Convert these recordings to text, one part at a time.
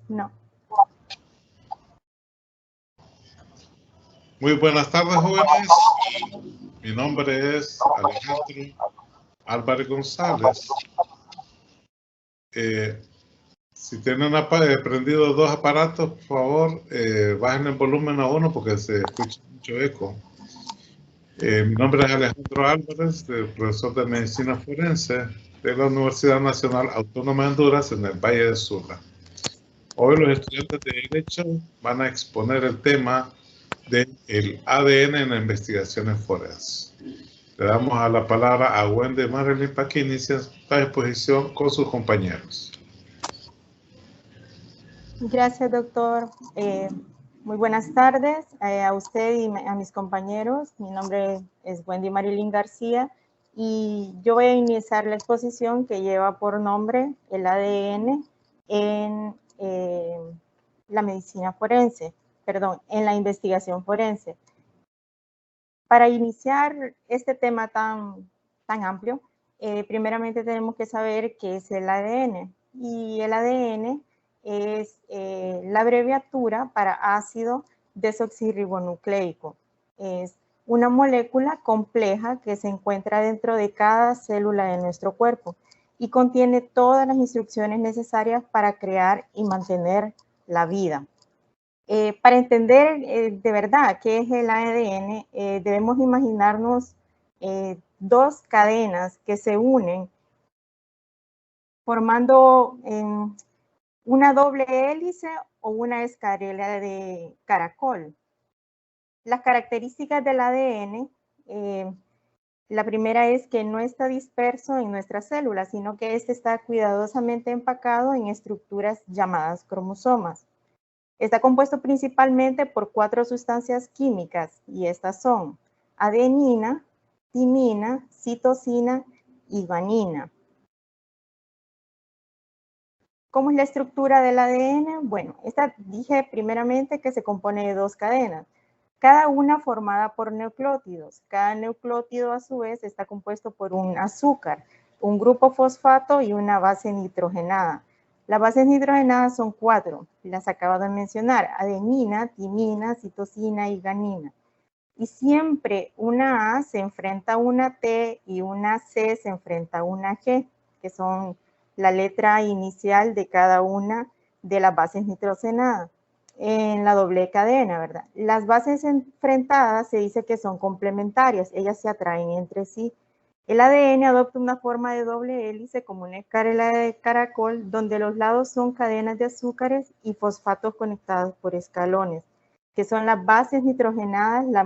No. Muy buenas tardes, jóvenes. Mi nombre es Alejandro Álvarez González. Si tienen prendido dos aparatos, por favor, bajen el volumen a uno porque se escucha mucho eco. Mi nombre es Alejandro Álvarez, profesor de Medicina Forense de la Universidad Nacional Autónoma de Honduras en el Valle de Sula. Hoy los estudiantes de Derecho van a exponer el tema del ADN en las investigaciones forenses. Le damos a la palabra a Wendy Marilyn para que inicie la exposición con sus compañeros. Gracias, doctor. Muy buenas tardes a usted y a mis compañeros. Mi nombre es Wendy Marilyn García y yo voy a iniciar la exposición que lleva por nombre el ADN en la medicina forense, perdón, en la investigación forense. Para iniciar este tema tan amplio, primeramente tenemos que saber qué es el ADN. Y el ADN es la abreviatura para ácido desoxirribonucleico. Es una molécula compleja que se encuentra dentro de cada célula de nuestro cuerpo y contiene todas las instrucciones necesarias para crear y mantener la vida. Para entender de verdad qué es el ADN, debemos imaginarnos dos cadenas que se unen formando una doble hélice o una escarela de caracol. Las características del ADN, la primera es que no está disperso en nuestras células, sino que este está cuidadosamente empacado en estructuras llamadas cromosomas. Está compuesto principalmente por 4 sustancias químicas y estas son adenina, timina, citosina y guanina. ¿Cómo es la estructura del ADN? Bueno, dije primeramente que se compone de 2 cadenas, cada una formada por nucleótidos. Cada nucleótido a su vez está compuesto por un azúcar, un grupo fosfato y una base nitrogenada. Las bases nitrogenadas son 4, las acabo de mencionar, adenina, timina, citosina y guanina. Y siempre una A se enfrenta a una T y una C se enfrenta a una G, que son la letra inicial de cada una de las bases nitrogenadas en la doble cadena, ¿verdad? Las bases enfrentadas se dice que son complementarias, ellas se atraen entre sí. El ADN adopta una forma de doble hélice como una escarela de caracol, donde los lados son cadenas de azúcares y fosfatos conectados por escalones, que son las bases nitrogenadas. La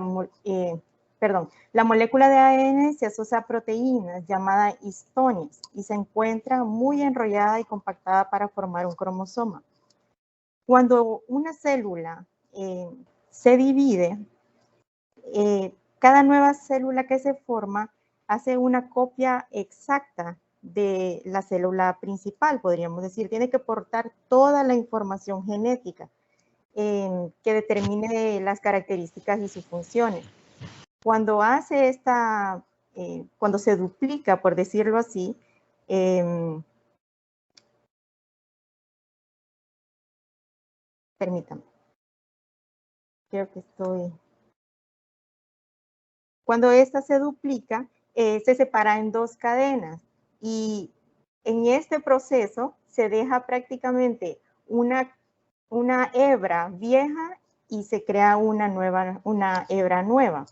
molécula de ADN se asocia a proteínas llamadas histones y se encuentra muy enrollada y compactada para formar un cromosoma. Cuando una célula se divide, cada nueva célula que se forma hace una copia exacta de la célula principal, podríamos decir. Tiene que portar toda la información genética que determine las características y sus funciones. Cuando hace cuando se duplica, por decirlo así, permítanme. Creo que Cuando esta se duplica, se separa en 2 cadenas y en este proceso se deja prácticamente una hebra vieja y se crea una hebra nueva.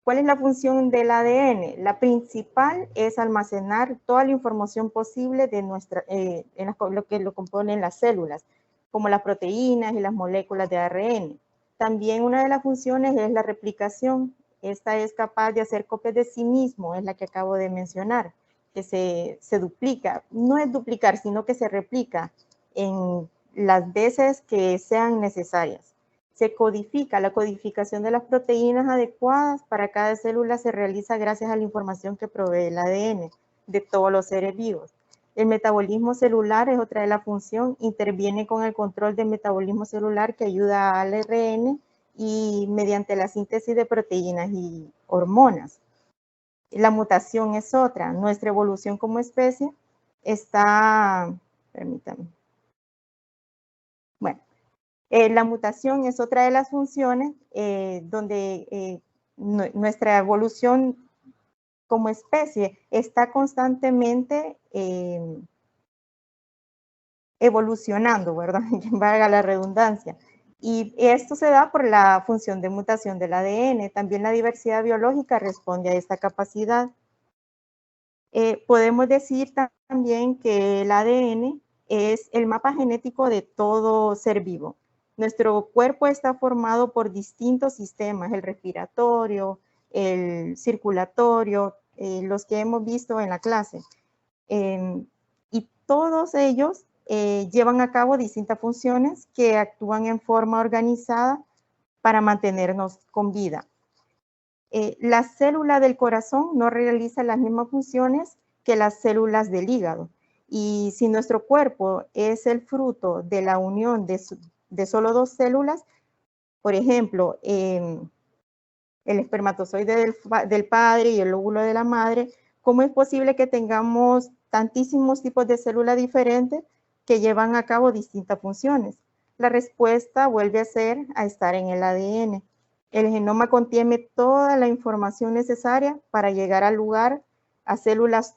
¿Cuál es la función del ADN? La principal es almacenar toda la información posible de lo que lo componen las células, como las proteínas y las moléculas de ARN. También una de las funciones es la replicación. Esta es capaz de hacer copias de sí mismo, es la que acabo de mencionar, que se duplica. No es duplicar, sino que se replica en las veces que sean necesarias. Se codifica. La codificación de las proteínas adecuadas para cada célula se realiza gracias a la información que provee el ADN de todos los seres vivos. El metabolismo celular es otra de las funciones, interviene con el control del metabolismo celular que ayuda al ARN y mediante la síntesis de proteínas y hormonas. La mutación es otra. Nuestra evolución como especie está, permítanme, Bueno, la mutación es otra de las funciones donde nuestra evolución como especie está constantemente evolucionando, ¿verdad? Valga la redundancia. Y esto se da por la función de mutación del ADN. También la diversidad biológica responde a esta capacidad. Podemos decir también que el ADN es el mapa genético de todo ser vivo. Nuestro cuerpo está formado por distintos sistemas, el respiratorio, el circulatorio, los que hemos visto en la clase. Y todos ellos llevan a cabo distintas funciones que actúan en forma organizada para mantenernos con vida. La célula del corazón no realiza las mismas funciones que las células del hígado. Y si nuestro cuerpo es el fruto de la unión de solo dos células, por ejemplo, el espermatozoide del padre y el óvulo de la madre, ¿cómo es posible que tengamos tantísimos tipos de células diferentes que llevan a cabo distintas funciones? La respuesta vuelve a estar en el ADN. El genoma contiene toda la información necesaria para llegar al lugar a células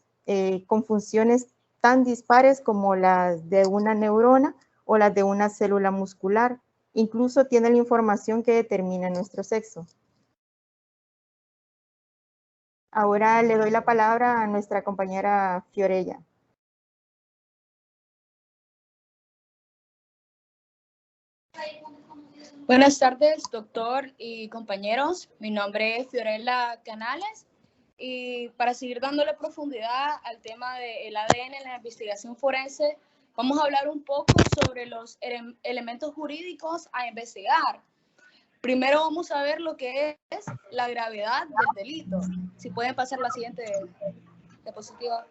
con funciones tan dispares como las de una neurona o las de una célula muscular. Incluso tiene la información que determina nuestro sexo. Ahora le doy la palabra a nuestra compañera Fiorella. Buenas tardes, doctor y compañeros. Mi nombre es Fiorella Canales y para seguir dándole profundidad al tema del ADN en la investigación forense, vamos a hablar un poco sobre los elementos jurídicos a investigar. Primero vamos a ver lo que es la gravedad del delito. Si pueden pasar la siguiente diapositiva.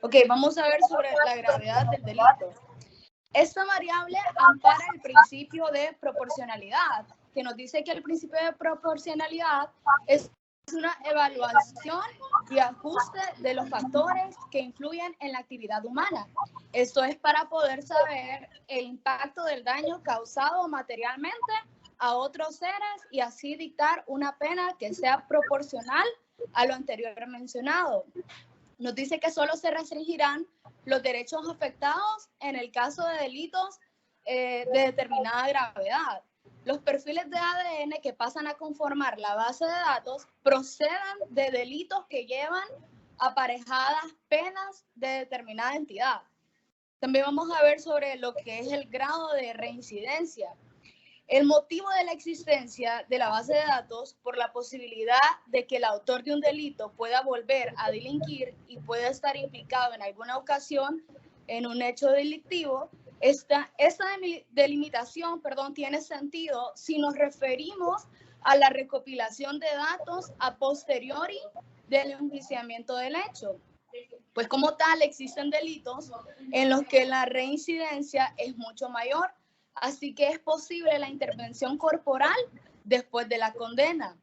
Ok, vamos a ver sobre la gravedad del delito. Esta variable ampara el principio de proporcionalidad, que nos dice que el principio de proporcionalidad es una evaluación y ajuste de los factores que influyen en la actividad humana. Esto es para poder saber el impacto del daño causado materialmente a otros seres y así dictar una pena que sea proporcional a lo anterior mencionado. Nos dice que solo se restringirán los derechos afectados en el caso de delitos de determinada gravedad. Los perfiles de ADN que pasan a conformar la base de datos proceden de delitos que llevan aparejadas penas de determinada entidad. También vamos a ver sobre lo que es el grado de reincidencia. El motivo de la existencia de la base de datos por la posibilidad de que el autor de un delito pueda volver a delinquir y pueda estar implicado en alguna ocasión en un hecho delictivo, esta delimitación, tiene sentido si nos referimos a la recopilación de datos a posteriori del enjuiciamiento del hecho. Pues como tal existen delitos en los que la reincidencia es mucho mayor. Así que es posible la intervención corporal después de la condena,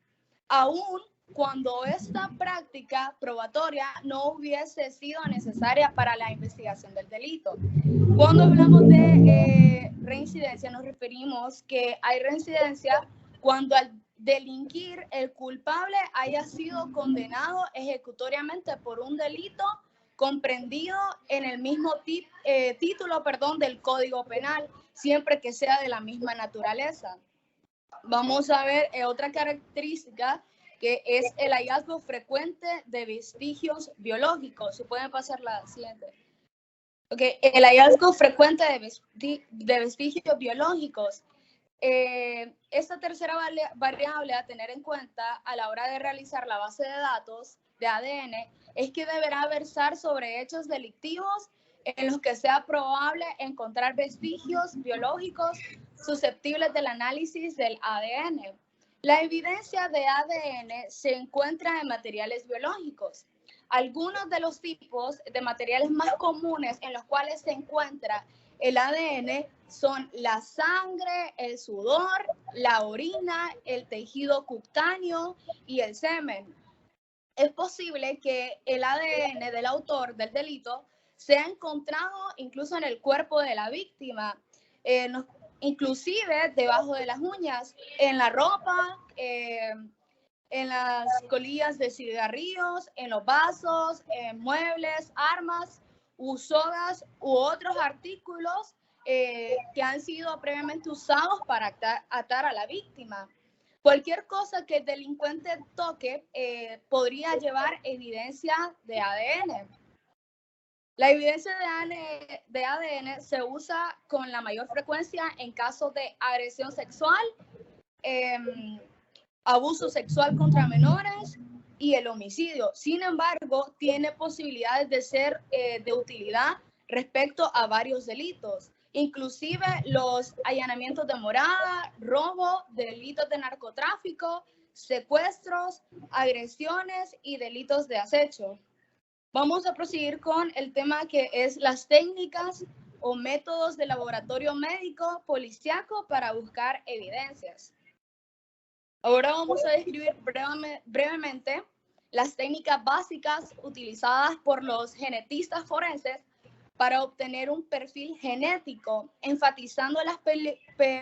aun cuando esta práctica probatoria no hubiese sido necesaria para la investigación del delito. Cuando hablamos de reincidencia, nos referimos que hay reincidencia cuando al delinquir el culpable haya sido condenado ejecutoriamente por un delito comprendido en el mismo título del Código Penal, siempre que sea de la misma naturaleza. Vamos a ver otra característica que es el hallazgo frecuente de vestigios biológicos. Si pueden pasar la siguiente. Okay. El hallazgo frecuente de vestigios biológicos. Esta tercera variable a tener en cuenta a la hora de realizar la base de datos de ADN es que deberá versar sobre hechos delictivos en los que sea probable encontrar vestigios biológicos susceptibles del análisis del ADN. La evidencia de ADN se encuentra en materiales biológicos. Algunos de los tipos de materiales más comunes en los cuales se encuentra el ADN son la sangre, el sudor, la orina, el tejido cutáneo y el semen. Es posible que el ADN del autor del delito se ha encontrado incluso en el cuerpo de la víctima, inclusive debajo de las uñas, en la ropa, en las colillas de cigarrillos, en los vasos, en muebles, armas, sogas u otros artículos que han sido previamente usados para atar a la víctima. Cualquier cosa que el delincuente toque podría llevar evidencia de ADN. La evidencia de ADN se usa con la mayor frecuencia en casos de agresión sexual, abuso sexual contra menores y el homicidio. Sin embargo, tiene posibilidades de ser de utilidad respecto a varios delitos, inclusive los allanamientos de morada, robo, delitos de narcotráfico, secuestros, agresiones y delitos de acecho. Vamos a proseguir con el tema que es las técnicas o métodos de laboratorio médico policíaco para buscar evidencias. Ahora vamos a describir brevemente las técnicas básicas utilizadas por los genetistas forenses para obtener un perfil genético, enfatizando las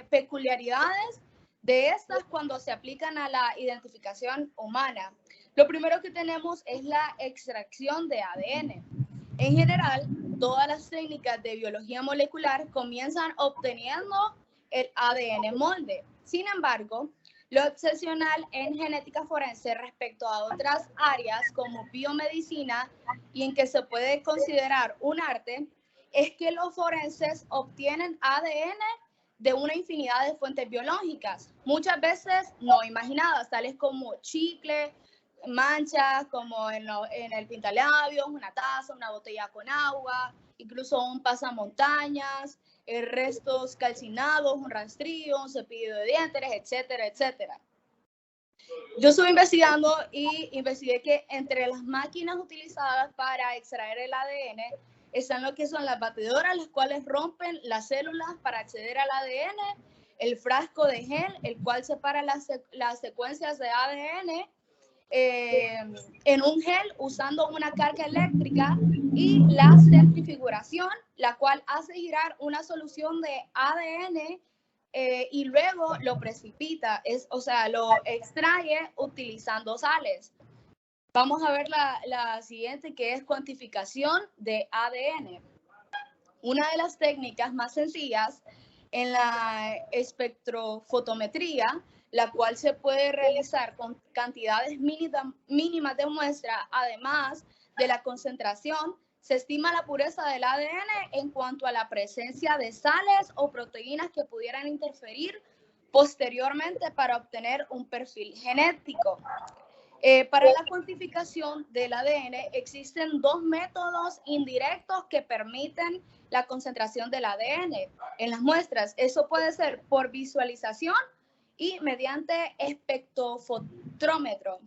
peculiaridades de estas cuando se aplican a la identificación humana. Lo primero que tenemos es la extracción de ADN. En general, todas las técnicas de biología molecular comienzan obteniendo el ADN molde. Sin embargo, lo excepcional en genética forense respecto a otras áreas como biomedicina y en que se puede considerar un arte es que los forenses obtienen ADN de una infinidad de fuentes biológicas, muchas veces no imaginadas, tales como chicle, manchas como en el pintalabios, una taza, una botella con agua, incluso un pasamontañas, restos calcinados, un rastrillo, un cepillo de dientes, etcétera, etcétera. Yo estuve investigando y investigué que entre las máquinas utilizadas para extraer el ADN están lo que son las batidoras, las cuales rompen las células para acceder al ADN, el frasco de gel, el cual separa las secuencias de ADN en un gel usando una carga eléctrica, y la centrifuguración, la cual hace girar una solución de ADN y luego lo precipita, o sea, lo extrae utilizando sales. Vamos a ver la siguiente, que es cuantificación de ADN. Una de las técnicas más sencillas en la espectrofotometría, la cual se puede realizar con cantidades mínimas de muestra, además de la concentración, se estima la pureza del ADN en cuanto a la presencia de sales o proteínas que pudieran interferir posteriormente para obtener un perfil genético. Para la cuantificación del ADN existen dos métodos indirectos que permiten la concentración del ADN en las muestras. Eso puede ser por visualización y mediante espectrofotómetro.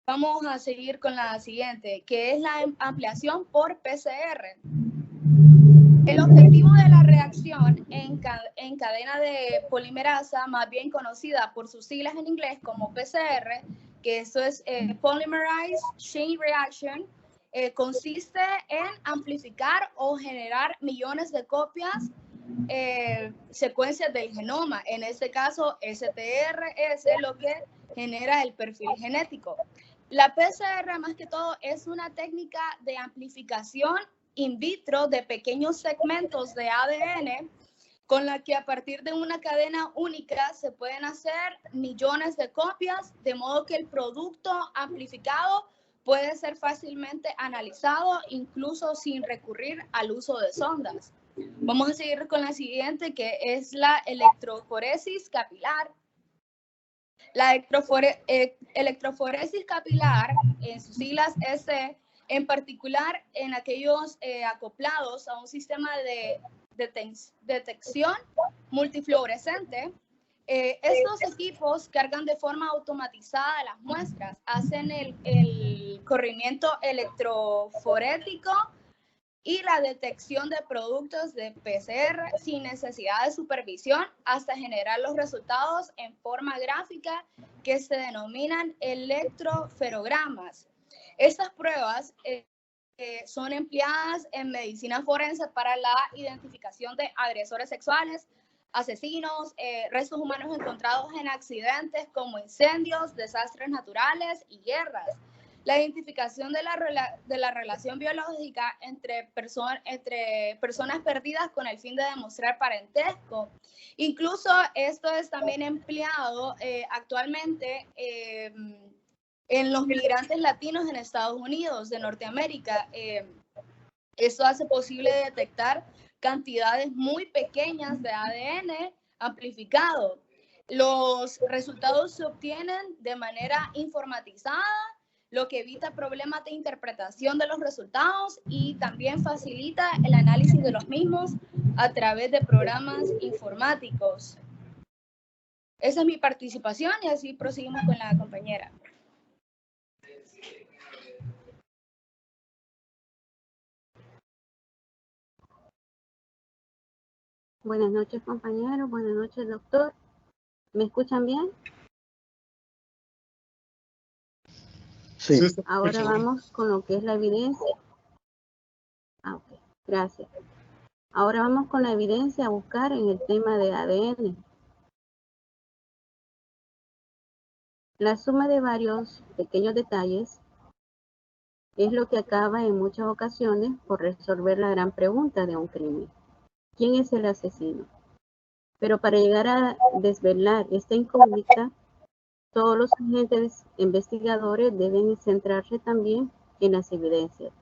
Vamos a seguir con la siguiente, que es la ampliación por PCR. El objetivo de la reacción en cadena de polimerasa, más bien conocida por sus siglas en inglés como PCR, que eso es Polymerase Chain Reaction, consiste en amplificar o generar millones de copias, secuencias del genoma. En este caso, STR es lo que genera el perfil genético. La PCR, más que todo, es una técnica de amplificación in vitro de pequeños segmentos de ADN con la que a partir de una cadena única se pueden hacer millones de copias, de modo que el producto amplificado puede ser fácilmente analizado incluso sin recurrir al uso de sondas. Vamos a seguir con la siguiente, que es la electroforesis capilar. La electroforesis capilar, en sus siglas EC, en particular en aquellos acoplados a un sistema de detección multifluorescente, estos equipos cargan de forma automatizada las muestras, hacen el corrimiento electroforético y la detección de productos de PCR sin necesidad de supervisión hasta generar los resultados en forma gráfica que se denominan electroferogramas. Estas pruebas son empleadas en medicina forense para la identificación de agresores sexuales, asesinos, restos humanos encontrados en accidentes como incendios, desastres naturales y guerras. La identificación de la relación biológica entre personas perdidas con el fin de demostrar parentesco. Incluso esto es también empleado actualmente en los migrantes latinos en Estados Unidos, de Norteamérica. Esto hace posible detectar cantidades muy pequeñas de ADN amplificado. Los resultados se obtienen de manera informatizada, lo que evita problemas de interpretación de los resultados y también facilita el análisis de los mismos a través de programas informáticos. Esa es mi participación y así proseguimos con la compañera. Buenas noches, compañeros. Buenas noches, doctor. ¿Me escuchan bien? Sí. Ahora vamos con lo que es la evidencia. Ok, gracias. Ahora vamos con la evidencia a buscar en el tema de ADN. La suma de varios pequeños detalles es lo que acaba en muchas ocasiones por resolver la gran pregunta de un crimen. ¿Quién es el asesino? Pero para llegar a desvelar esta incógnita, todos los agentes investigadores deben centrarse también en las evidencias,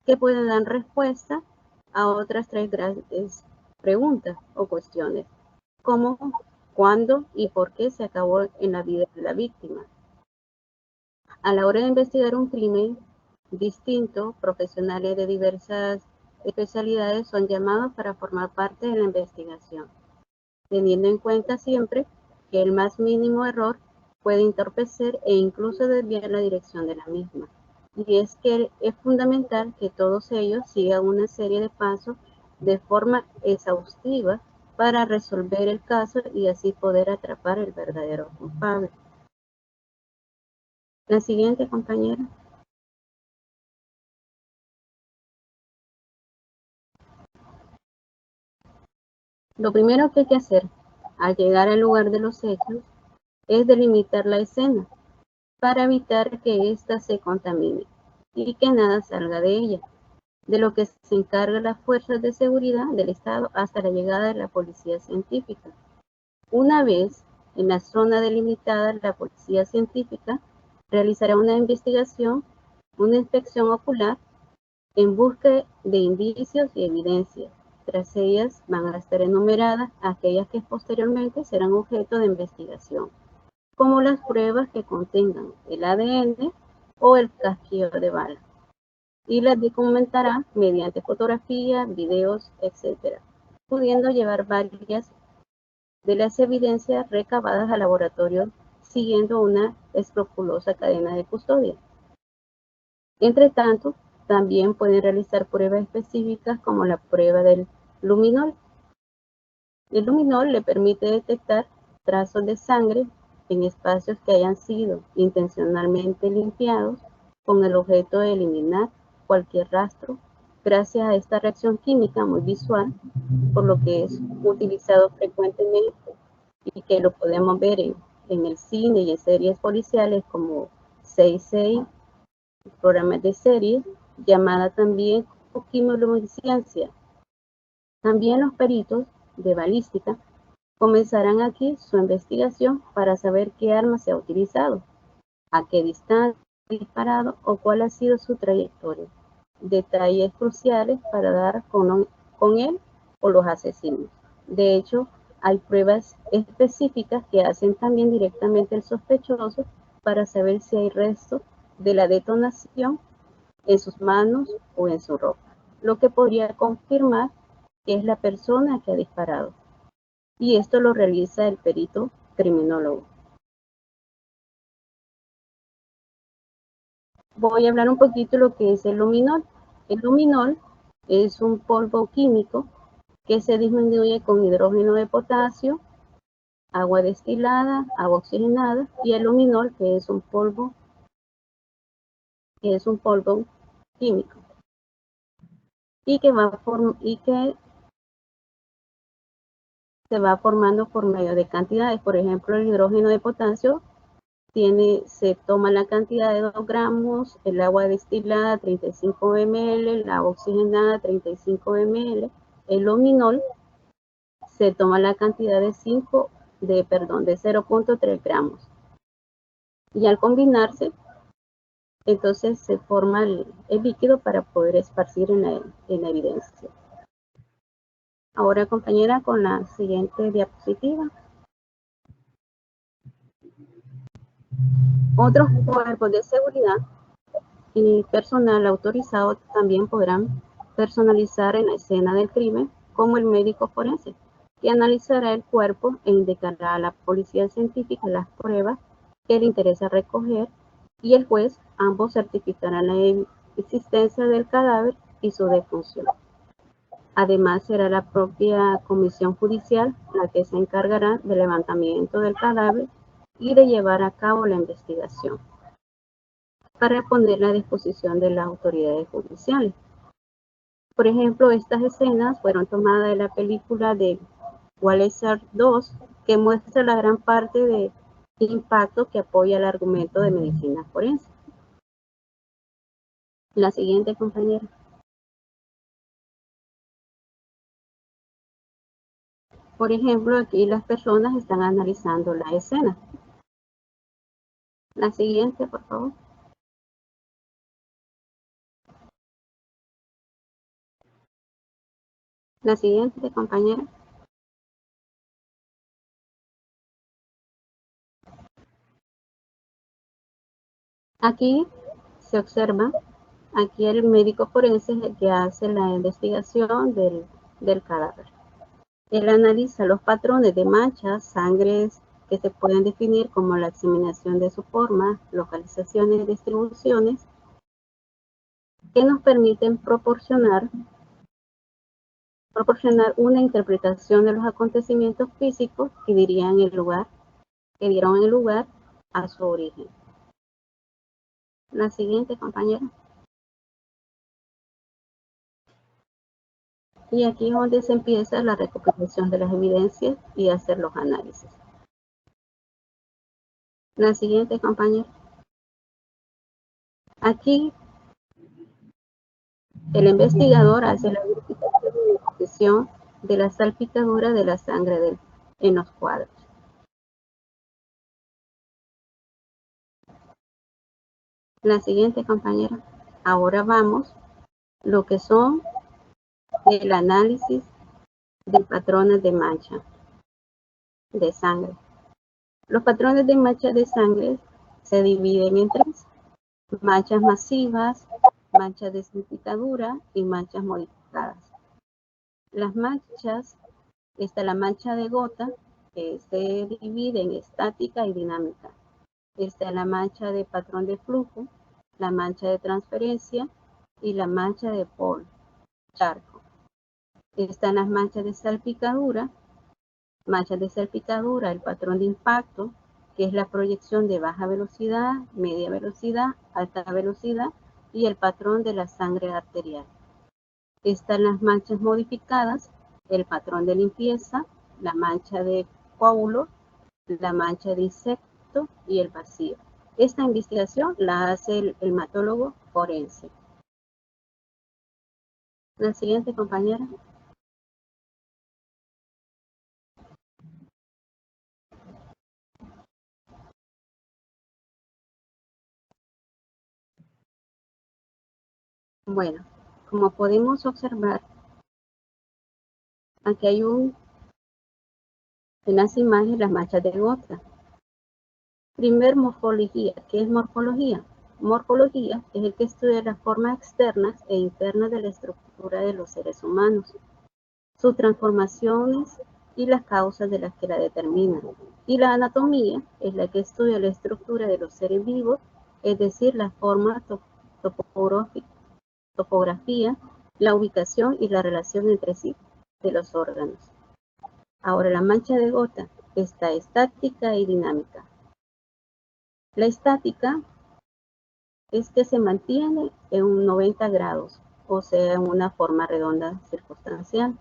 que pueden dar respuesta a otras tres grandes preguntas o cuestiones, como cuándo y por qué se acabó en la vida de la víctima. A la hora de investigar un crimen distinto, profesionales de diversas especialidades son llamados para formar parte de la investigación, teniendo en cuenta siempre que el más mínimo error puede entorpecer e incluso desviar la dirección de la misma. Y es que es fundamental que todos ellos sigan una serie de pasos de forma exhaustiva para resolver el caso y así poder atrapar el verdadero culpable. La siguiente, compañera. Lo primero que hay que hacer al llegar al lugar de los hechos es delimitar la escena para evitar que ésta se contamine y que nada salga de ella, de lo que se encarga las fuerzas de seguridad del Estado hasta la llegada de la policía científica. Una vez en la zona delimitada, la policía científica realizará una investigación, una inspección ocular en busca de indicios y evidencias. Tras ellas van a estar enumeradas aquellas que posteriormente serán objeto de investigación, como las pruebas que contengan el ADN o el casquillo de bala, y las documentará mediante fotografías, videos, etc., pudiendo llevar varias de las evidencias recabadas al laboratorio siguiendo una escrupulosa cadena de custodia. Entre tanto, también pueden realizar pruebas específicas como la prueba del luminol. El luminol le permite detectar trazos de sangre en espacios que hayan sido intencionalmente limpiados con el objeto de eliminar cualquier rastro. Gracias a esta reacción química muy visual, por lo que es utilizado frecuentemente y que lo podemos ver en el cine y en series policiales como 6-6, programas de serie, llamada también quimoluminiscencia. También los peritos de balística comenzarán aquí su investigación para saber qué arma se ha utilizado, a qué distancia ha disparado o cuál ha sido su trayectoria. Detalles cruciales para dar con él o los asesinos. De hecho, hay pruebas específicas que hacen también directamente el sospechoso para saber si hay restos de la detonación en sus manos o en su ropa, lo que podría confirmar que es la persona que ha disparado. Y esto lo realiza el perito criminólogo. Voy a hablar un poquito de lo que es el luminol. El luminol es un polvo químico que se disminuye con hidrógeno de potasio, agua destilada, agua oxigenada y el luminol, que es un polvo químico. y que se va formando por medio de cantidades. Por ejemplo, el hidrógeno de potasio se toma la cantidad de 2 gramos, el agua destilada 35 ml, la oxigenada 35 ml, el luminol se toma la cantidad de 0.3 gramos. Y al combinarse, entonces se forma el líquido para poder esparcir en la evidencia. Ahora, compañera, con la siguiente diapositiva. Otros cuerpos de seguridad y personal autorizado también podrán personalizar en la escena del crimen, como el médico forense, que analizará el cuerpo e indicará a la policía científica las pruebas que le interesa recoger, y el juez. Ambos certificarán la existencia del cadáver y su defunción. Además, será la propia comisión judicial la que se encargará del levantamiento del cadáver y de llevar a cabo la investigación, para ponerla a disposición de las autoridades judiciales. Por ejemplo, estas escenas fueron tomadas de la película de Wallace 2, que muestra la gran parte de impacto que apoya el argumento de medicina forense. La siguiente, compañera. Por ejemplo, aquí las personas están analizando la escena. La siguiente, por favor. La siguiente, compañera. Aquí se observa, aquí el médico forense es el que hace la investigación del cadáver. Él analiza los patrones de manchas, sangres que se pueden definir como la examinación de su forma, localizaciones y distribuciones, que nos permiten proporcionar una interpretación de los acontecimientos físicos que dieron el lugar a su origen. La siguiente, compañera. Y aquí es donde se empieza la recopilación de las evidencias y hacer los análisis. La siguiente, compañera. Aquí el investigador hace la verificación y disposición de la salpicadura de la sangre en los cuadros. La siguiente, compañera. Ahora vamos lo que son el análisis de patrones de mancha de sangre. Los patrones de mancha de sangre se dividen en 3: manchas masivas, manchas de salpicadura y manchas modificadas. Las manchas, está la mancha de gota, que se divide en estática y dinámica. Está la mancha de patrón de flujo, la mancha de transferencia y la mancha de polo, charco. Están las manchas de salpicadura, el patrón de impacto, que es la proyección de baja velocidad, media velocidad, alta velocidad, y el patrón de la sangre arterial. Están las manchas modificadas, el patrón de limpieza, la mancha de coágulo, la mancha de insecto y el vacío. Esta investigación la hace el hematólogo forense. La siguiente, compañera. Bueno, como podemos observar, aquí hay en las imágenes las manchas de gota. Primer, morfología. ¿Qué es morfología? Morfología es el que estudia las formas externas e internas de la estructura de los seres humanos, sus transformaciones y las causas de las que la determinan. Y la anatomía es la que estudia la estructura de los seres vivos, es decir, la forma, topografía, la ubicación y la relación entre sí de los órganos. Ahora, la mancha de gota está estática y dinámica. La estática es que se mantiene en un 90 grados o sea en una forma redonda circunstancial.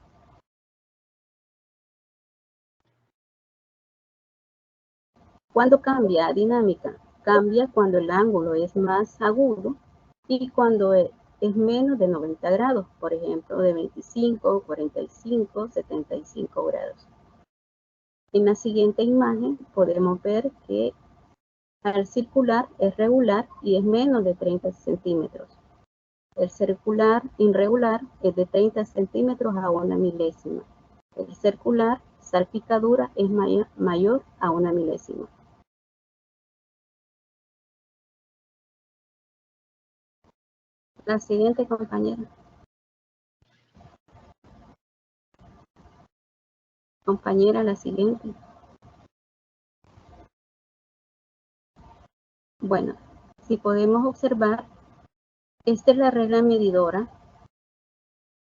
¿Cuándo cambia dinámica? Cambia cuando el ángulo es más agudo y cuando es menos de 90 grados, por ejemplo, de 25, 45, 75 grados. En la siguiente imagen podemos ver que al circular es regular y es menos de 30 centímetros. El circular irregular es de 30 centímetros a 1 milésima. El circular salpicadura es mayor a 1 milésima. La siguiente, compañera. Compañera, la siguiente. Bueno, si podemos observar, esta es la regla medidora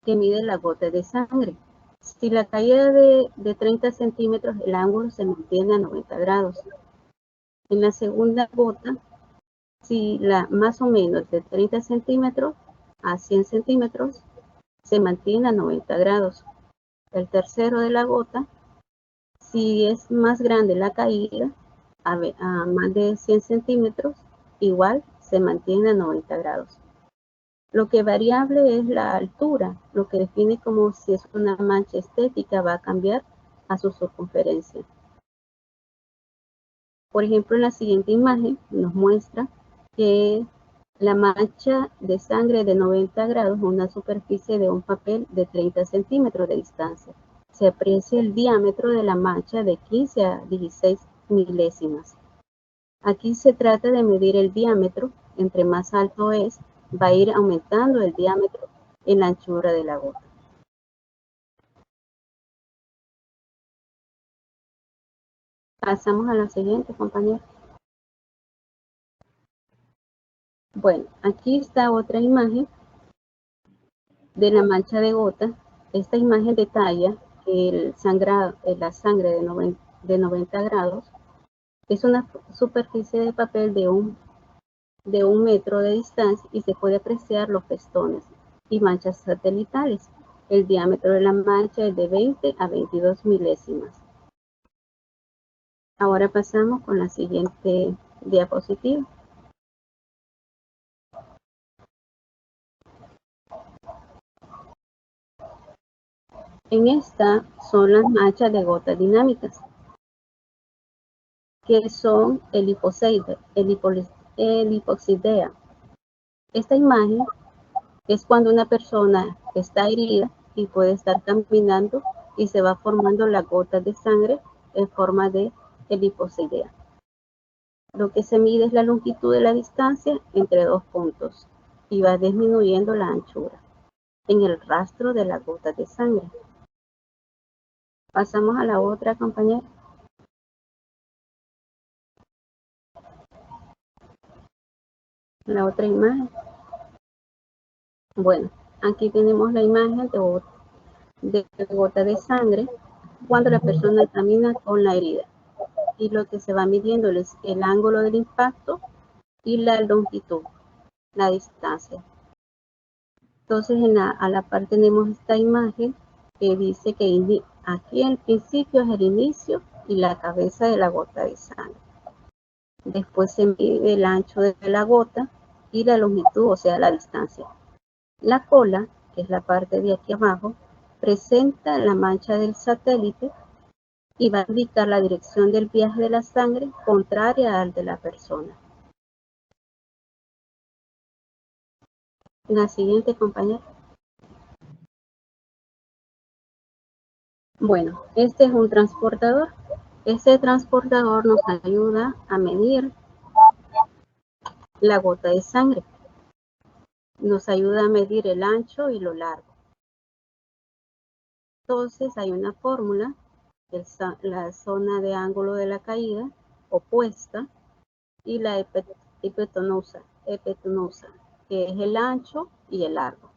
que mide la gota de sangre. Si la caída de 30 centímetros, el ángulo se mantiene a 90 grados. En la segunda gota, si la más o menos de 30 centímetros a 100 centímetros, se mantiene a 90 grados. El tercero de la gota, si es más grande la caída, a más de 100 centímetros, igual se mantiene a 90 grados. Lo que variable es la altura, lo que define como si es una mancha estética va a cambiar a su circunferencia. Por ejemplo, en la siguiente imagen nos muestra que la mancha de sangre de 90 grados es una superficie de un papel de 30 centímetros de distancia. Se aprecia el diámetro de la mancha de 15 a 16 milésimas. Aquí se trata de medir el diámetro. Entre más alto es, va a ir aumentando el diámetro en la anchura de la gota. Pasamos a la siguiente, compañero. Bueno, aquí está otra imagen de la mancha de gota. Esta imagen detalla que la sangre de 90 grados es una superficie de papel de un metro de distancia y se puede apreciar los festones y manchas satelitales. El diámetro de la mancha es de 20 a 22 milésimas. Ahora pasamos con la siguiente diapositiva. En esta son las manchas de gotas dinámicas, que son el hipoxidea. Esta imagen es cuando una persona está herida y puede estar caminando y se va formando las gotas de sangre en forma de hipoxidea. Lo que se mide es la longitud de la distancia entre dos puntos y va disminuyendo la anchura en el rastro de las gotas de sangre. Pasamos a la otra, compañera. La otra imagen. Bueno, aquí tenemos la imagen de gota de sangre cuando la persona camina con la herida. Y lo que se va midiendo es el ángulo del impacto y la longitud, la distancia. Entonces a la par tenemos esta imagen que dice que aquí el principio es el inicio y la cabeza de la gota de sangre. Después se mide el ancho de la gota y la longitud, o sea, la distancia. La cola, que es la parte de aquí abajo, presenta la mancha del satélite y va a indicar la dirección del viaje de la sangre contraria al de la persona. La siguiente, compañera. Bueno, este es un transportador. Este transportador nos ayuda a medir la gota de sangre. Nos ayuda a medir el ancho y lo largo. Entonces hay una fórmula, la zona de ángulo de la caída opuesta y la hipotenusa, que es el ancho y el largo.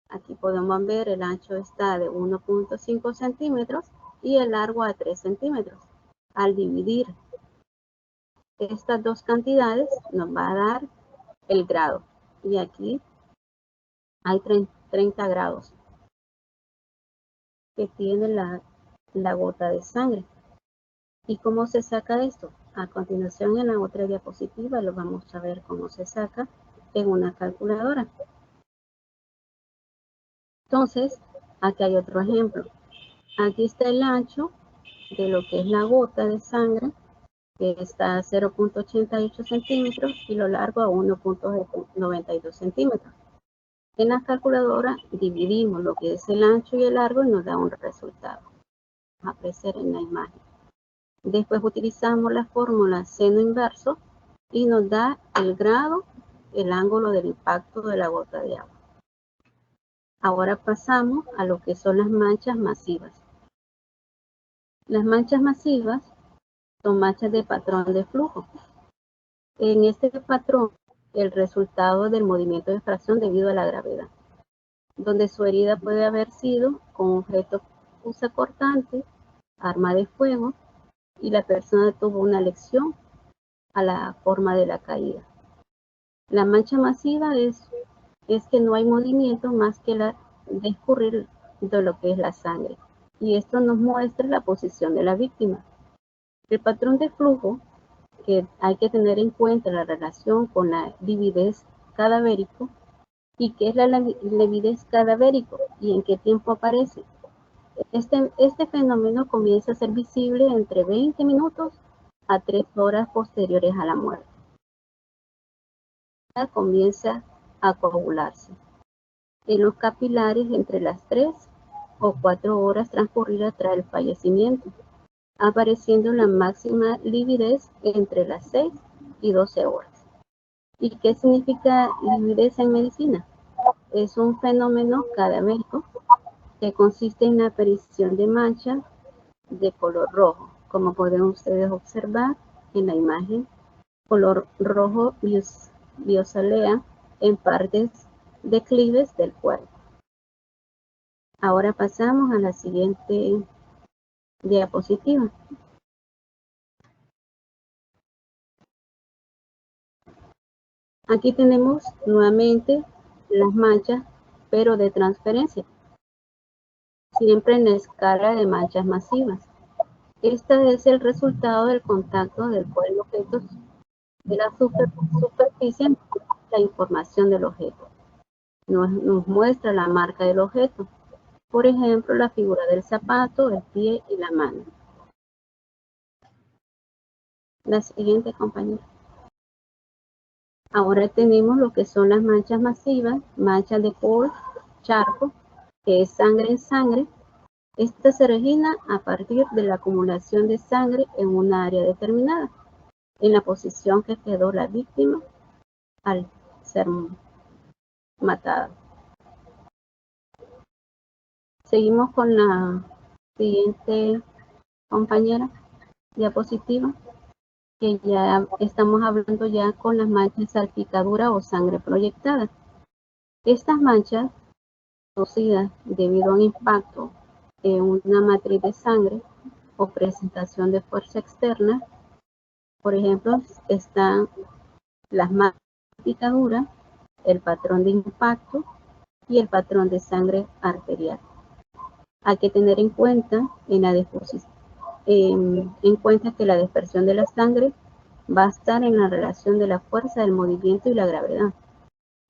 Aquí podemos ver el ancho está de 1.5 centímetros y el largo a 3 centímetros. Al dividir estas dos cantidades nos va a dar el grado. Y aquí hay 30 grados que tiene la gota de sangre. ¿Y cómo se saca esto? A continuación, en la otra diapositiva lo vamos a ver cómo se saca en una calculadora. Entonces, aquí hay otro ejemplo. Aquí está el ancho de lo que es la gota de sangre, que está a 0.88 centímetros y lo largo a 1.92 centímetros. En la calculadora dividimos lo que es el ancho y el largo y nos da un resultado. Va a aparecer en la imagen. Después utilizamos la fórmula seno inverso y nos da el grado, el ángulo del impacto de la gota de agua. Ahora pasamos a lo que son las manchas masivas. Las manchas masivas son manchas de patrón de flujo. En este patrón, el resultado del movimiento de fracción debido a la gravedad, donde su herida puede haber sido con objeto punzocortante, arma de fuego, y la persona tuvo una lesión a la forma de la caída. La mancha masiva es que no hay movimiento más que de escurrir de lo que es la sangre. Y esto nos muestra la posición de la víctima. El patrón de flujo, que hay que tener en cuenta la relación con la lividez cadavérico. ¿Y qué es la lividez cadavérico? ¿Y en qué tiempo aparece? Este fenómeno comienza a ser visible entre 20 minutos a 3 horas posteriores a la muerte. Comienza a coagularse en los capilares entre las 3 o 4 horas transcurridas tras el fallecimiento, apareciendo la máxima lividez entre las 6 y 12 horas. ¿Y qué significa lividez en medicina? Es un fenómeno cadavérico que consiste en la aparición de manchas de color rojo, como pueden ustedes observar en la imagen, color rojo biosalea en partes declives del cuerpo. Ahora pasamos a la siguiente diapositiva. Aquí tenemos nuevamente las manchas, pero de transferencia, siempre en la escala de manchas masivas. Este es el resultado del contacto del cual objetos de la superficie, la información del objeto. Nos muestra la marca del objeto. Por ejemplo, la figura del zapato, el pie y la mano. La siguiente, compañera. Ahora tenemos lo que son las manchas masivas, manchas de Paul, charco, que es sangre en sangre. Esta se origina a partir de la acumulación de sangre en un área determinada, en la posición que quedó la víctima al ser matada. Seguimos con la siguiente, compañera, diapositiva, que ya estamos hablando ya con las manchas de salpicadura o sangre proyectada. Estas manchas, producidas debido a un impacto en una matriz de sangre o presentación de fuerza externa, por ejemplo, están las manchas de salpicadura, el patrón de impacto y el patrón de sangre arterial. Hay que tener en cuenta que la dispersión de la sangre va a estar en la relación de la fuerza del movimiento y la gravedad.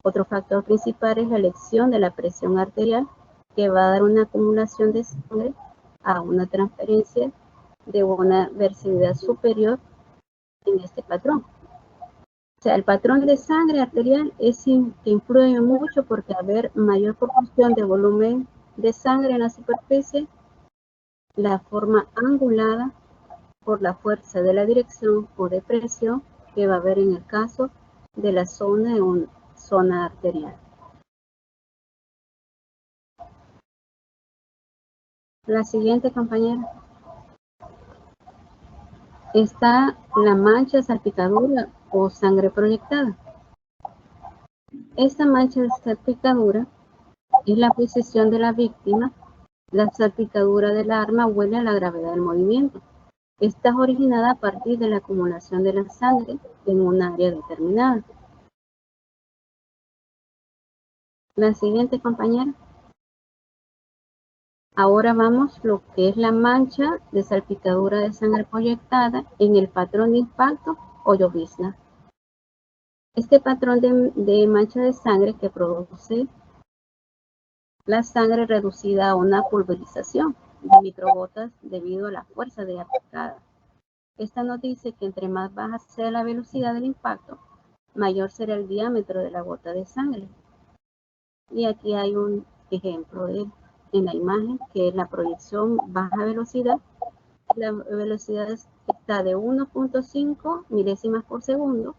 Otro factor principal es la elección de la presión arterial, que va a dar una acumulación de sangre a una transferencia de una versatilidad superior en este patrón. O sea, el patrón de sangre arterial es que influye mucho porque al haber mayor proporción de volumen de sangre en la superficie, la forma angulada por la fuerza de la dirección o de presión que va a haber en el caso de la zona arterial. La siguiente, compañera. Está la mancha de salpicadura o sangre proyectada. Esta mancha de salpicadura es la posición de la víctima. La salpicadura del arma huele a la gravedad del movimiento. Esta es originada a partir de la acumulación de la sangre en un área determinada. La siguiente, compañera. Ahora vamos lo que es la mancha de salpicadura de sangre proyectada en el patrón de impacto o llovizna. Este patrón de mancha de sangre que produce la sangre reducida a una pulverización de microgotas debido a la fuerza de aplicada. Esta nos dice que entre más baja sea la velocidad del impacto, mayor será el diámetro de la gota de sangre. Y aquí hay un ejemplo en la imagen, que es la proyección baja velocidad. La velocidad está de 1.5 milésimas por segundo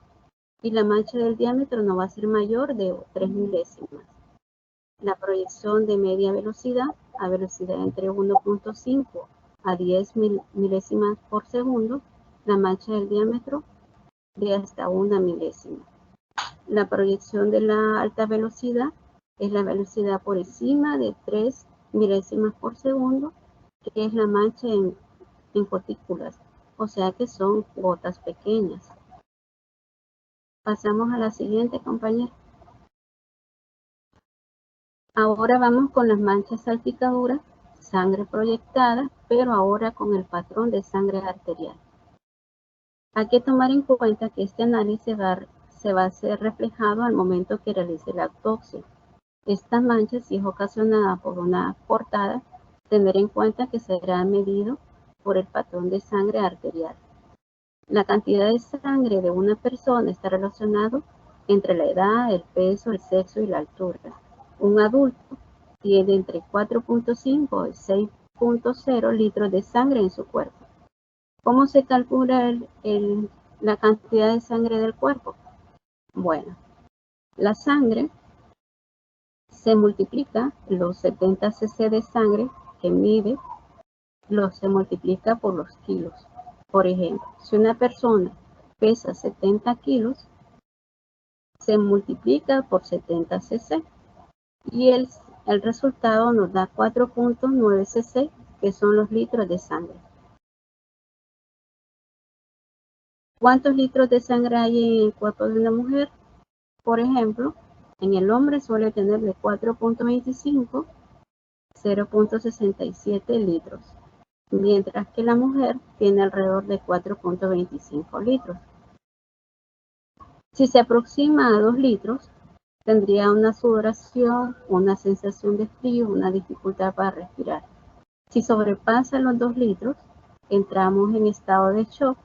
y la mancha del diámetro no va a ser mayor de 3 milésimas. La proyección de media velocidad a velocidad entre 1.5 a 10 milésimas por segundo, la mancha del diámetro de hasta 1 milésima. La proyección de la alta velocidad es la velocidad por encima de 3 milésimas por segundo, que es la mancha en gotículas, o sea que son gotas pequeñas. Pasamos a la siguiente, compañera. Ahora vamos con las manchas salpicaduras, sangre proyectada, pero ahora con el patrón de sangre arterial. Hay que tomar en cuenta que este análisis se va a ser reflejado al momento que realice la autopsia. Esta mancha, si es ocasionada por una cortada, tener en cuenta que será medido por el patrón de sangre arterial. La cantidad de sangre de una persona está relacionado entre la edad, el peso, el sexo y la altura. Un adulto tiene entre 4.5 y 6.0 litros de sangre en su cuerpo. ¿Cómo se calcula la cantidad de sangre del cuerpo? Bueno, la sangre se multiplica, los 70 cc de sangre que mide, se multiplica por los kilos. Por ejemplo, si una persona pesa 70 kilos, se multiplica por 70 cc y el resultado nos da 4.9 cc, que son los litros de sangre. ¿Cuántos litros de sangre hay en el cuerpo de una mujer? Por ejemplo, en el hombre suele tener de 4.25, 0.67 litros, mientras que la mujer tiene alrededor de 4.25 litros. Si se aproxima a 2 litros, tendría una sudoración, una sensación de frío, una dificultad para respirar. Si sobrepasa los 2 litros, entramos en estado de shock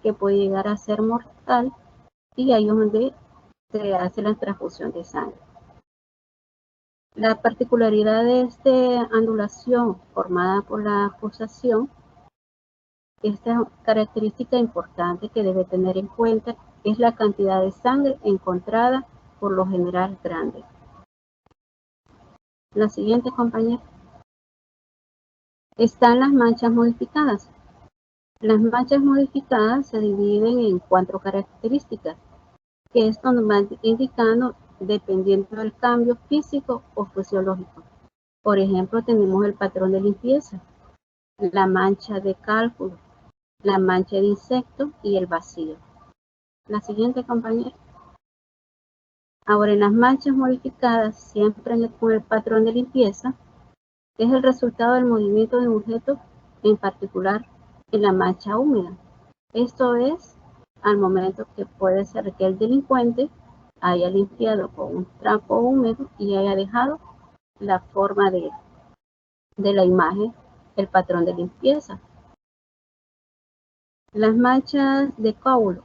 que puede llegar a ser mortal y ahí es donde se hace la transfusión de sangre. La particularidad de esta ondulación formada por la pulsación, esta característica importante que debe tener en cuenta es la cantidad de sangre encontrada, por lo general grande. La siguiente, compañera. Están las manchas modificadas. Las manchas modificadas se dividen en 4 características, que esto nos va indicando dependiendo del cambio físico o fisiológico. Por ejemplo, tenemos el patrón de limpieza, la mancha de cálculo, la mancha de insecto y el vacío. La siguiente, compañera. Ahora, en las manchas modificadas, siempre con el patrón de limpieza, es el resultado del movimiento de un objeto, en particular en la mancha húmeda. Esto es al momento que puede ser que el delincuente haya limpiado con un trapo húmedo y haya dejado la forma de la imagen, el patrón de limpieza. Las manchas de coágulo.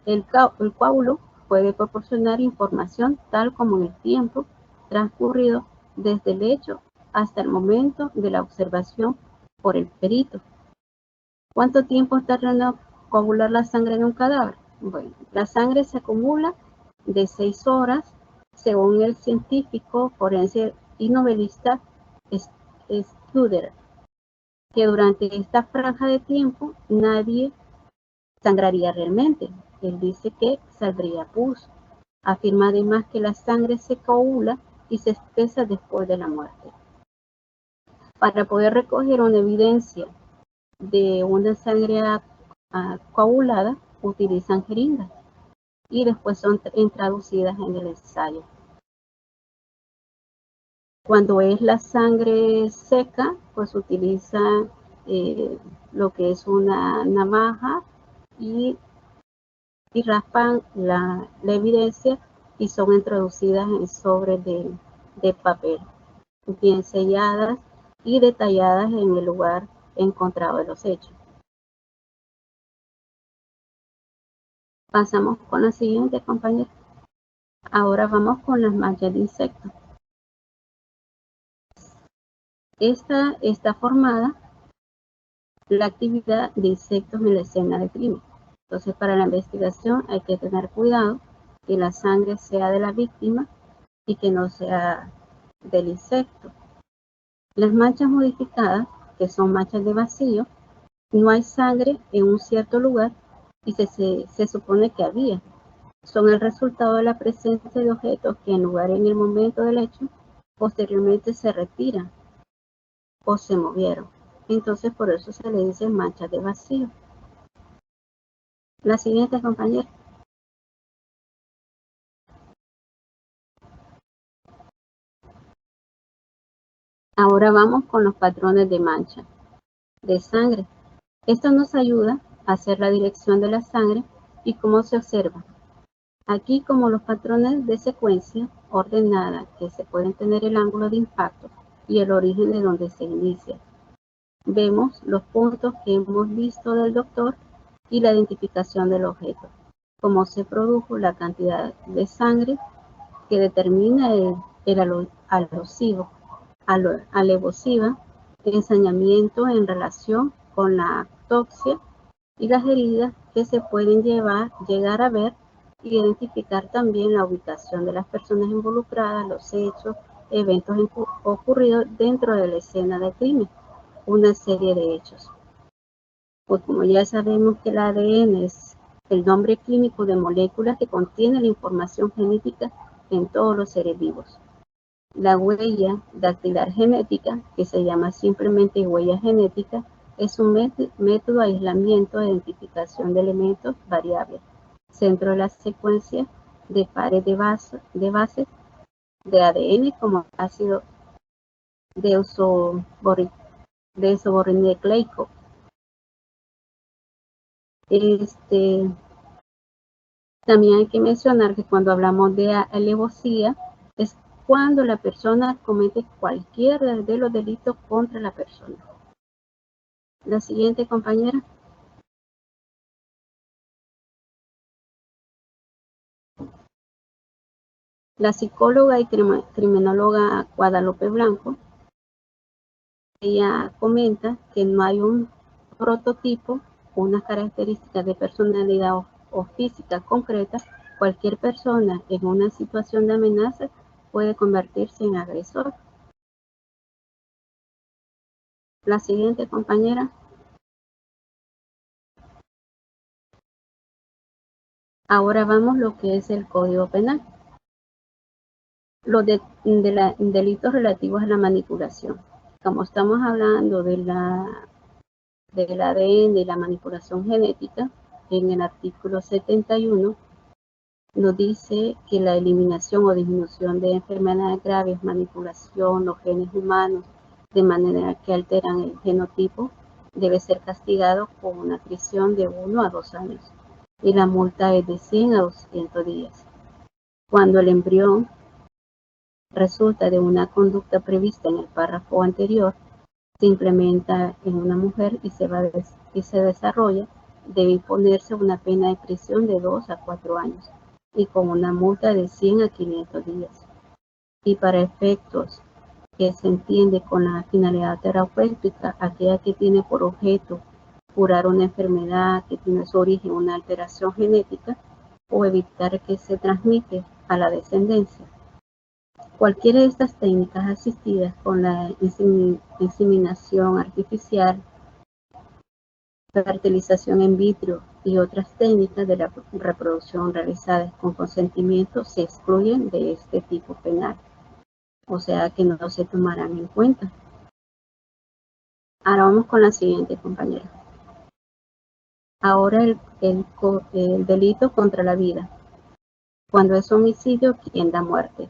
El coágulo puede proporcionar información tal como en el tiempo transcurrido desde el hecho hasta el momento de la observación por el perito. ¿Cuánto tiempo tarda en coagular la sangre en un cadáver? Bueno, la sangre se acumula de 6 horas, según el científico forense y novelista Studer, que durante esta franja de tiempo nadie sangraría realmente. Él dice que saldría pus. Afirma además que la sangre se coagula y se espesa después de la muerte. Para poder recoger una evidencia de una sangre coagulada, utilizan jeringas y después son introducidas en el ensayo. Cuando es la sangre seca, pues utiliza lo que es una navaja y raspan la evidencia y son introducidas en sobres de papel, bien selladas y detalladas en el lugar encontrado de los hechos. Pasamos con la siguiente, compañera. Ahora vamos con las manchas de insectos. Esta está formada la actividad de insectos en la escena de crimen. Entonces, para la investigación hay que tener cuidado que la sangre sea de la víctima y que no sea del insecto. Las manchas modificadas, que son manchas de vacío, no hay sangre en un cierto lugar y se supone que había. Son el resultado de la presencia de objetos que en lugar en el momento del hecho, posteriormente se retiran o se movieron. Entonces, por eso se le dice manchas de vacío. La siguiente, compañera. Ahora vamos con los patrones de mancha de sangre. Esto nos ayuda a hacer la dirección de la sangre y cómo se observa. Aquí, como los patrones de secuencia ordenada, que se pueden tener el ángulo de impacto y el origen de donde se inicia. Vemos los puntos que hemos visto del doctor y la identificación del objeto, cómo se produjo la cantidad de sangre que determina el alevosiva, el ensañamiento en relación con la autopsia y las heridas que se pueden llegar a ver, identificar también la ubicación de las personas involucradas, los hechos, eventos ocurridos dentro de la escena del crimen, una serie de hechos. Pues como ya sabemos que el ADN es el nombre químico de moléculas que contiene la información genética en todos los seres vivos. La huella dactilar genética, que se llama simplemente huella genética, es un método de aislamiento de identificación de elementos variables, centro de la secuencia de pares de bases de ADN como ácido desoxirribonucleico. También hay que mencionar que cuando hablamos de alevosía es cuando la persona comete cualquiera de los delitos contra la persona. La siguiente, compañera. La psicóloga y criminóloga Guadalupe Blanco, ella comenta que no hay un prototipo, unas características de personalidad o física concreta. Cualquier persona en una situación de amenaza puede convertirse en agresor. La siguiente, compañera. Ahora vamos lo que es el Código Penal. Los delitos relativos a la manipulación. Como estamos hablando del ADN y la manipulación genética, en el artículo 71 nos dice que la eliminación o disminución de enfermedades graves, manipulación, los genes humanos, de manera que alteran el genotipo, debe ser castigado con una prisión de 1 a 2 años y la multa es de 100 a 200 días. Cuando el embrión resulta de una conducta prevista en el párrafo anterior, se implementa en una mujer y se desarrolla, debe imponerse una pena de prisión de 2 a 4 años y con una multa de 100 a 500 días. Y para efectos que se entiende con la finalidad terapéutica, aquella que tiene por objeto curar una enfermedad que tiene su origen una alteración genética o evitar que se transmite a la descendencia. Cualquiera de estas técnicas asistidas con la inseminación artificial, fertilización in vitro y otras técnicas de la reproducción realizadas con consentimiento se excluyen de este tipo penal, o sea que no se tomarán en cuenta. Ahora vamos con la siguiente, compañera. Ahora el delito contra la vida. Cuando es homicidio, ¿quién da muerte?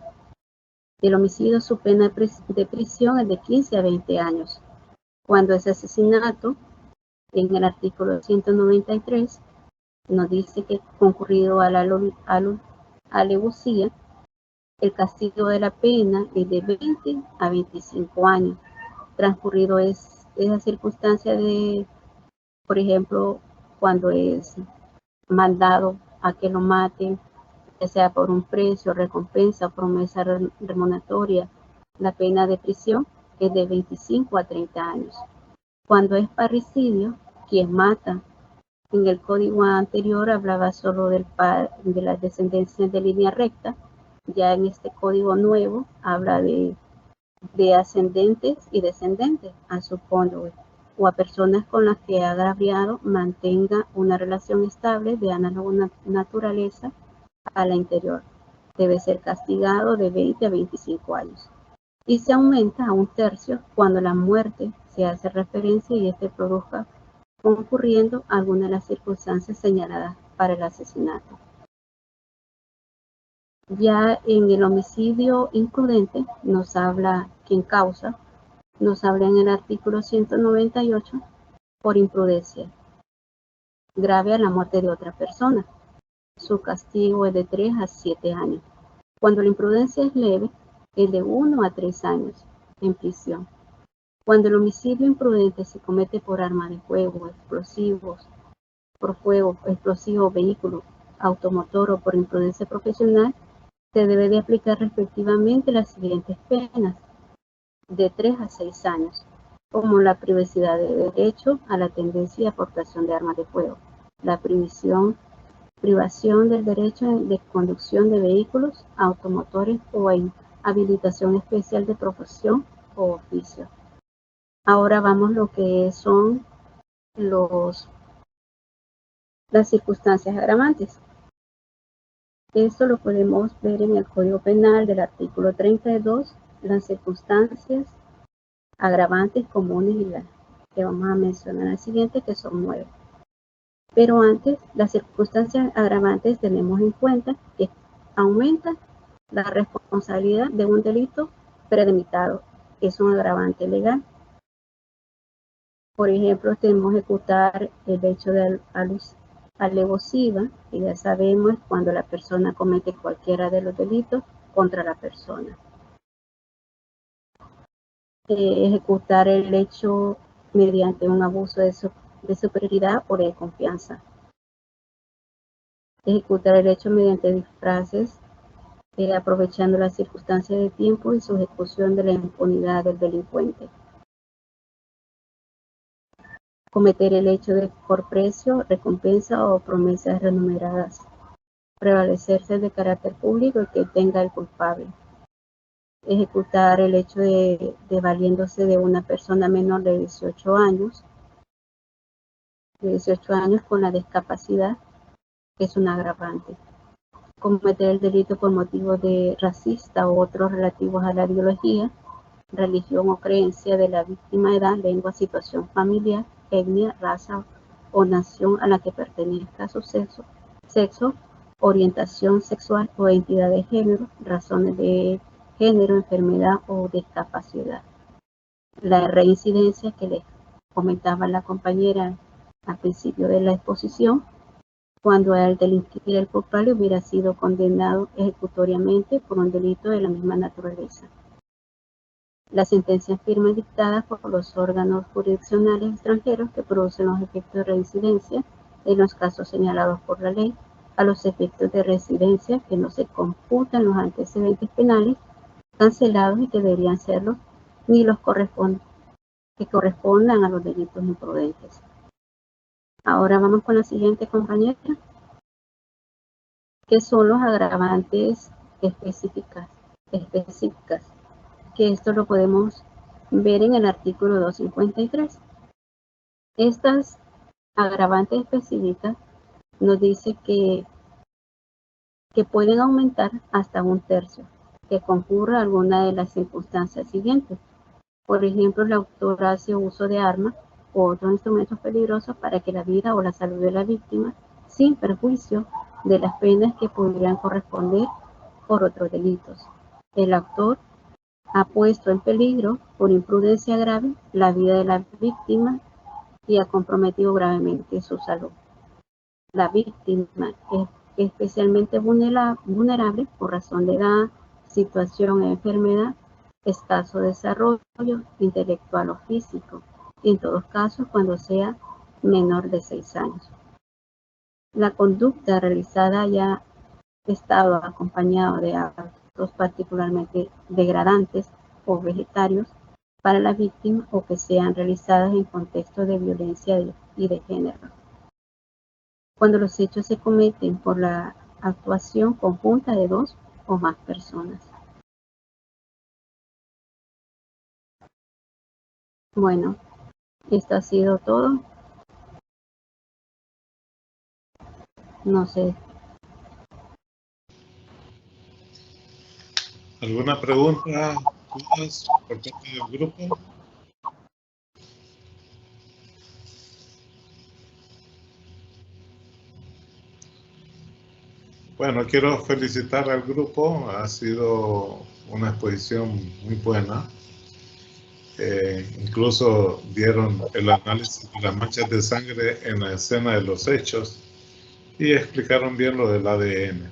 El homicidio, su pena de prisión es de 15 a 20 años. Cuando es asesinato, en el artículo 193, nos dice que concurrido a la alevosía, el castigo de la pena es de 20 a 25 años. Transcurrido esa circunstancia de, por ejemplo, cuando es mandado a que lo maten, ya sea por un precio, recompensa o promesa remuneraria, la pena de prisión es de 25 a 30 años. Cuando es parricidio, quien mata, en el código anterior hablaba solo de las descendencias de línea recta, ya en este código nuevo habla de ascendentes y descendentes, a su cónyuge o a personas con las que ha agraviado mantenga una relación estable de análoga naturaleza a la anterior. Debe ser castigado de 20 a 25 años. Y se aumenta a 1/3 cuando la muerte se hace referencia y este produzca concurriendo alguna de las circunstancias señaladas para el asesinato. Ya en el homicidio imprudente nos habla quien causa, nos habla en el artículo 198 por imprudencia grave a la muerte de otra persona. Su castigo es de 3 a 7 años. Cuando la imprudencia es leve, es de 1 a 3 años en prisión. Cuando el homicidio imprudente se comete por arma de fuego, explosivos, por fuego, explosivo, vehículo, automotor o por imprudencia profesional, se debe de aplicar respectivamente las siguientes penas, de 3 a 6 años, como la privacidad de derecho a la tendencia y aportación de armas de fuego, la privación del derecho de conducción de vehículos, automotores o en habilitación especial de profesión o oficio. Ahora vamos lo que son las circunstancias agravantes. Esto lo podemos ver en el Código Penal del artículo 32, las circunstancias agravantes comunes y las que vamos a mencionar al siguiente, que son 9. Pero antes, las circunstancias agravantes tenemos en cuenta que aumenta la responsabilidad de un delito premeditado, que es un agravante legal. Por ejemplo, tenemos que ejecutar el hecho de alevosía, que ya sabemos cuando la persona comete cualquiera de los delitos contra la persona. Ejecutar el hecho mediante un abuso de superioridad o de confianza. Ejecutar el hecho mediante disfraces, aprovechando las circunstancias de tiempo y su ejecución de la impunidad del delincuente. Cometer el hecho por precio, recompensa o promesas remuneradas. Prevalecerse de carácter público y que tenga el culpable. Ejecutar el hecho de valiéndose de una persona menor de 18 años, con la discapacidad, que es un agravante. Cometer el delito por motivos de racista o otros relativos a la ideología, religión o creencia de la víctima, edad, lengua, situación familiar, etnia, raza o nación a la que pertenezca, su sexo, orientación sexual o identidad de género, razones de género, enfermedad o discapacidad. La reincidencia que les comentaba la compañera al principio de la exposición, cuando el delincuente, el culpable hubiera sido condenado ejecutoriamente por un delito de la misma naturaleza. Las sentencias firmes dictadas por los órganos jurisdiccionales extranjeros que producen los efectos de reincidencia en los casos señalados por la ley, a los efectos de residencia que no se computan los antecedentes penales cancelados y que deberían serlo, ni los que correspondan a los delitos imprudentes. Ahora vamos con la siguiente compañera, que son los agravantes específicas, que esto lo podemos ver en el artículo 253. Estas agravantes específicas nos dice que pueden aumentar hasta 1/3, que concurra alguna de las circunstancias siguientes. Por ejemplo, el autor hace uso de armas u otros instrumentos peligrosos para que la vida o la salud de la víctima, sin perjuicio de las penas que podrían corresponder por otros delitos. El autor ha puesto en peligro, por imprudencia grave, la vida de la víctima y ha comprometido gravemente su salud. La víctima es especialmente vulnerable por razón de edad, situación e enfermedad, escaso desarrollo intelectual o físico, y en todos casos cuando sea menor de 6 años. La conducta realizada haya estado acompañado de actos particularmente degradantes o vegetarios para la víctima o que sean realizadas en contexto de violencia y de género. Cuando los hechos se cometen por la actuación conjunta de 2 o más personas. Bueno, esto ha sido todo. No sé. ¿Alguna pregunta, dudas por parte del grupo? Bueno, quiero felicitar al grupo. Ha sido una exposición muy buena. Incluso dieron el análisis de las manchas de sangre en la escena de los hechos y explicaron bien lo del ADN.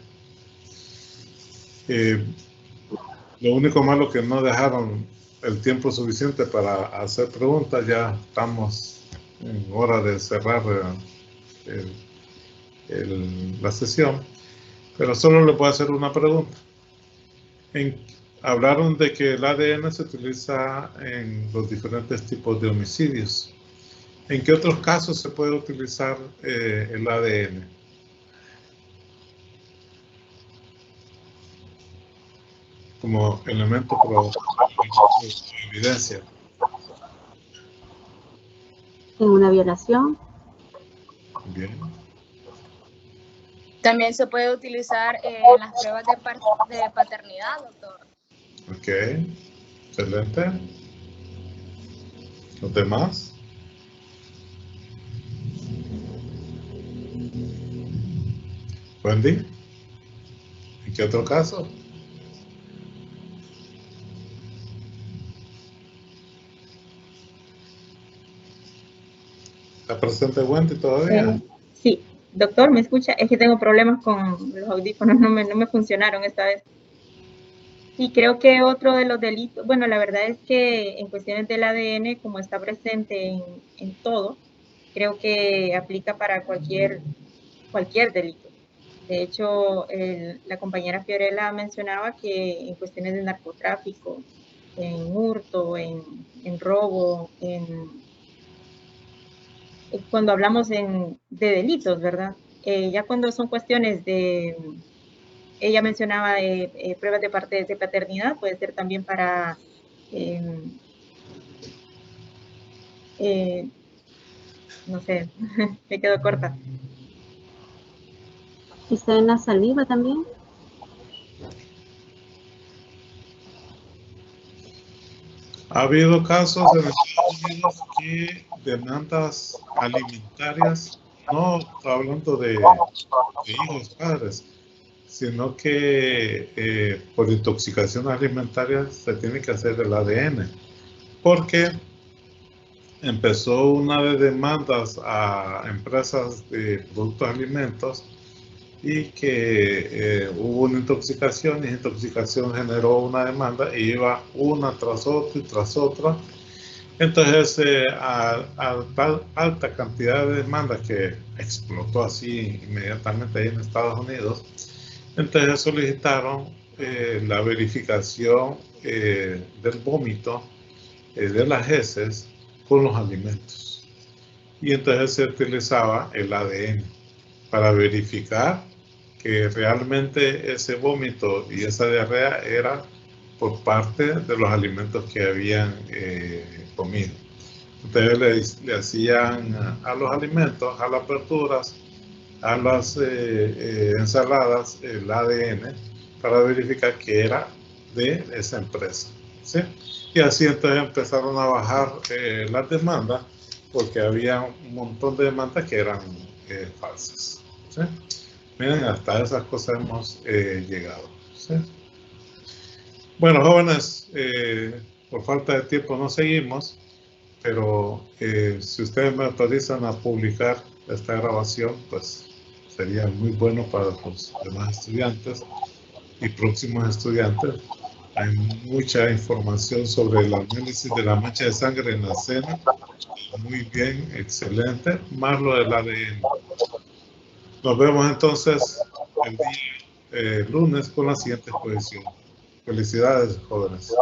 Lo único malo que no dejaron el tiempo suficiente para hacer preguntas. Ya estamos en hora de cerrar la sesión, pero solo le puedo hacer una pregunta. Hablaron de que el ADN se utiliza en los diferentes tipos de homicidios. ¿En qué otros casos se puede utilizar el ADN? Como elemento de evidencia. En una violación. Bien. También se puede utilizar en las pruebas de paternidad, doctor. Ok, excelente. ¿Los demás? Wendy, ¿en qué otro caso? ¿Está presente Wendy todavía? Sí, doctor, ¿me escucha? Es que tengo problemas con los audífonos, no me funcionaron esta vez. Sí, creo que otro de los delitos, bueno, la verdad es que en cuestiones del ADN, como está presente en todo, creo que aplica para cualquier delito. De hecho, la compañera Fiorella mencionaba que en cuestiones de narcotráfico, en hurto, en robo, cuando hablamos de delitos, ¿verdad? Ya cuando son cuestiones de, ella mencionaba pruebas de paternidad, puede ser también para, no sé, me quedo corta. Quizá en la saliva también. Ha habido casos en Estados Unidos que demandas alimentarias, no hablando de hijos, padres, sino que por intoxicación alimentaria se tiene que hacer el ADN, porque empezó una de demandas a empresas de productos alimentos y que hubo una intoxicación, y esa intoxicación generó una demanda y iba una tras otra y tras otra. Entonces, a tal alta cantidad de demandas que explotó así inmediatamente ahí en Estados Unidos, entonces solicitaron la verificación del vómito, de las heces, con los alimentos. Y entonces se utilizaba el ADN para verificar que realmente ese vómito y esa diarrea era por parte de los alimentos que habían comido. Entonces le hacían a los alimentos, a las verduras, a las ensaladas, el ADN, para verificar que era de esa empresa, ¿sí? Y así entonces empezaron a bajar las demandas, porque había un montón de demandas que eran falsas, ¿sí? Miren, hasta esas cosas hemos llegado, ¿sí? Bueno, jóvenes, por falta de tiempo no seguimos, pero si ustedes me autorizan a publicar esta grabación, pues sería muy bueno para los demás estudiantes y próximos estudiantes. Hay mucha información sobre el análisis de la mancha de sangre en la cena. Muy bien, excelente. Más lo del ADN. Nos vemos entonces el día lunes con la siguiente exposición. Felicidades, jóvenes.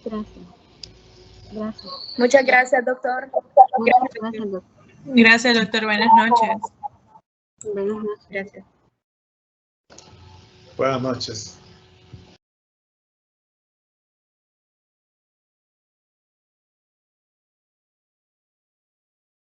Gracias. Gracias. Muchas gracias, doctor. Gracias, doctor. Gracias, doctor. Buenas noches. Buenas noches. Gracias. Buenas noches.